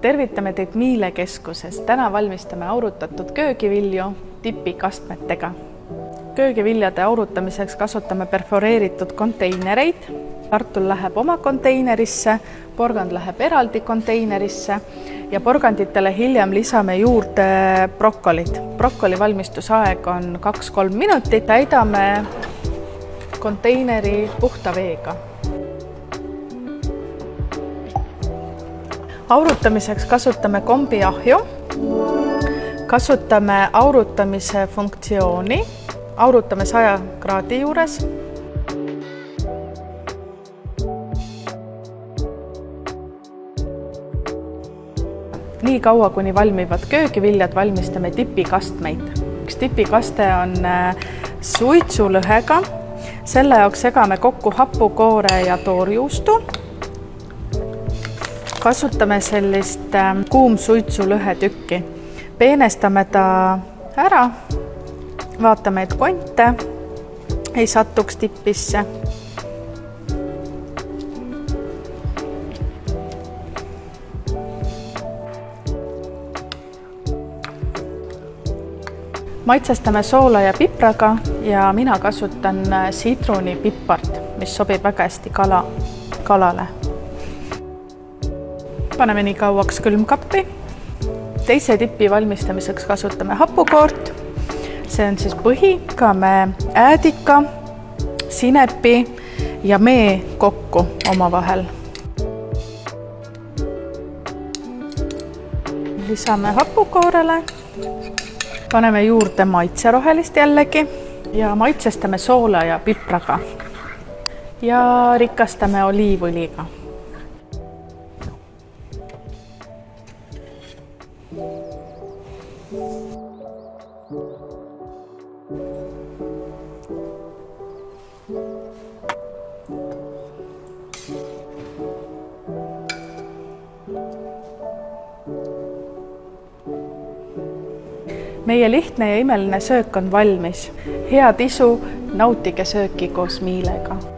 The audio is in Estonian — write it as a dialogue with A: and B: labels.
A: Tervitame teid Miile keskuses. Täna valmistame aurutatud köögivilju tipikastmetega. Köögiviljade aurutamiseks kasutame perforeeritud konteinereid. Kartul läheb oma konteinerisse, porgand läheb eraldi konteinerisse ja porganditele hiljem lisame juurde brokkolit. Brokkoli valmistusaeg on 2-3 minutit. Täidame konteineri puhta veega. Aurutamiseks kasutame kombiahju, kasutame aurutamise funktsiooni, aurutame 100 kraadi juures. Nii kaua, kuni valmivad köögiviljad, valmistame tipikastmeid. Üks tipikaste on suitsulõhega, selle jaoks segame kokku hapukoore ja toorjuustu. Kasutame sellist kuumsuitsulõhe tükki. Peenestame ta ära, vaatame, et konte ei satuks tippisse. Maitsestame soola ja pipraga ja mina kasutan sidrunipippart, mis sobib väga hästi kalale. Paneme nii kauaks külmkappi. Teise tipi valmistamiseks kasutame hapukoort. See on siis põhi, me äädika, sinepi ja mee kokku omavahel. Lisame hapukoorele. Paneme juurde maitserohelist jällegi ja maitsestame soola ja pipraga ja rikastame oliivõliga. Meie lihtne ja imeline söök on valmis. Head isu, nautige sööki koos Miilega.